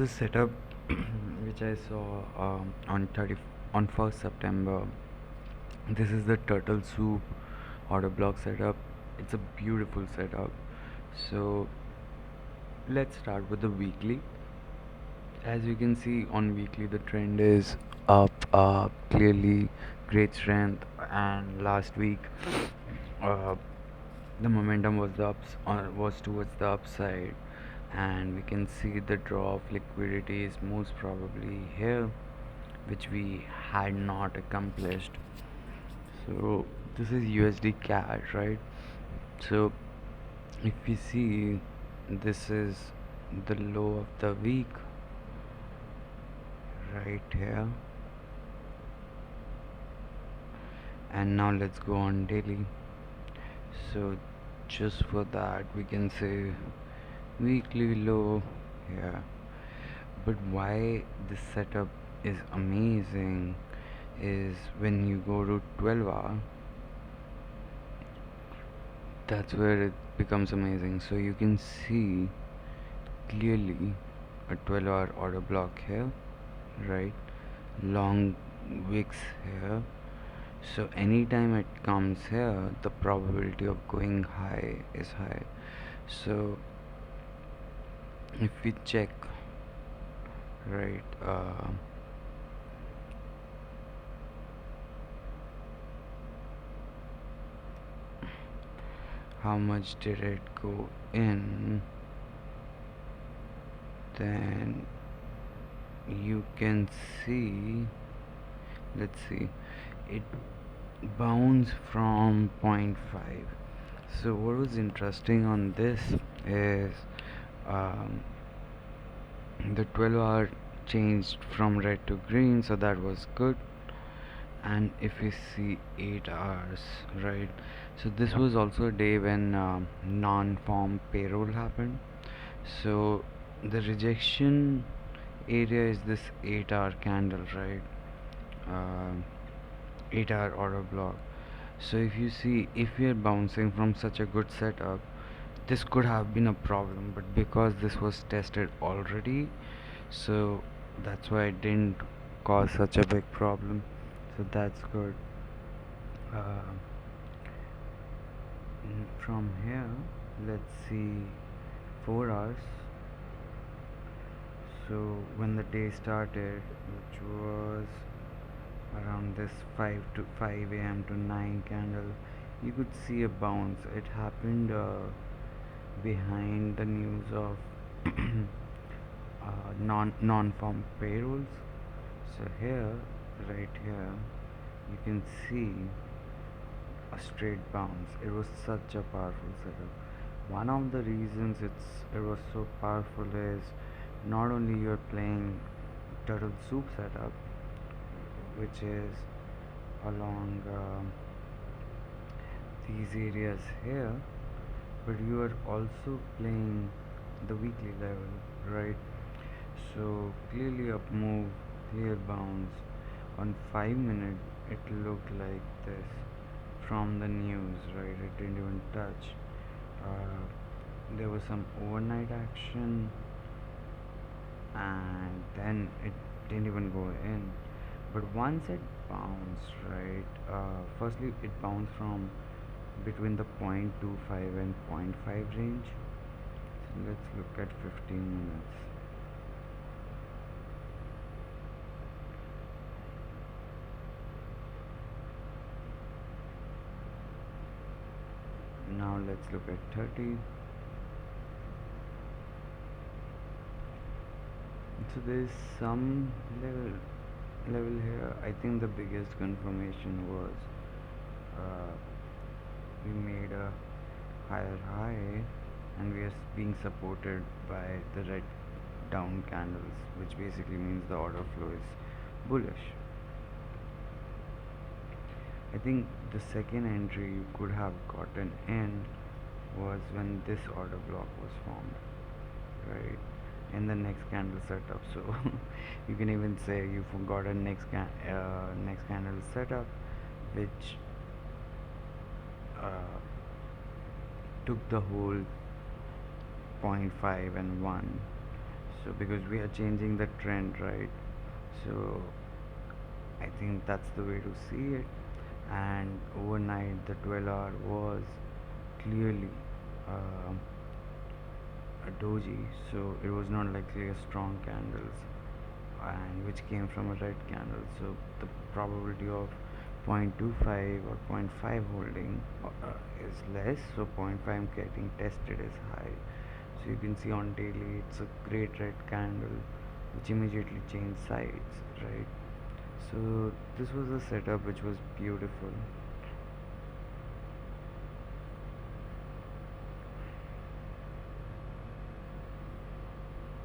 This setup which I saw on 1st September. This is the turtle soup order block setup. It's a beautiful setup. So let's start with the weekly. As you can see on weekly, the trend is up, clearly great strength. And last week, uh, the momentum was towards the upside, and we can see the draw of liquidity is most probably here, which we had not accomplished. So this is USD CAD, right? So if we see, this is the low of the week right here, and now let's go on daily. So just for that, we can say weekly low here. But why this setup is amazing is when you go to 12 hour, that's where it becomes amazing. So you can see clearly a 12-hour order block here, right? Long wicks here. So anytime it comes here, the probability of going high is high. So if we check, right, how much did it go in, then you can see, let's see, it bounced from 0.5. So what was interesting on this is, um, the 12 hour changed from red to green, so that was good. And if we see 8 hours, right, so this was also a day when non-farm payroll happened. So the rejection area is this 8-hour candle, right? uh, 8-hour order block. So if you see, if we are bouncing from such a good setup, this could have been a problem, but because this was tested already, so that's why it didn't cause such a big problem. So that's good. uh, from here, let's see 4 hours. So when the day started, which was around this 5 a.m. to 9 candle, you could see a bounce. It happened behind the news of non-farm payrolls. So here, right here, you can see a straight bounce. It was such a powerful setup. One of the reasons it was so powerful is not only you're playing turtle soup setup, which is along these areas here, but you are also playing the weekly level, right? So clearly up move, clear bounce. On 5 minute, it looked like this from the news, right? It didn't even touch. Uh, there was some overnight action, and then it didn't even go in. But once it bounced, right? Firstly, it bounced from between the 0.25 and 0.5 range. So let's look at 15 minutes. Now let's look at 30. So there is some level here. I think the biggest confirmation was, uh, we made a higher high, and we are being supported by the red down candles, which basically means the order flow is bullish. I think the second entry you could have gotten in was when this order block was formed, right, in the next candle setup. So you can even say you forgot a next candle setup, which took the whole 0.5 and 1. So because we are changing the trend, right? So I think that's the way to see it. And overnight, the 12-hour was clearly uh, a doji, so it was not like clear strong candles, and which came from a red candle. So the probability of 0.25 or zero point 0.5 holding is less, so zero point 0.5 getting tested is high. So you can see on daily it's a great red candle which immediately changed sides, right? So this was a setup which was beautiful.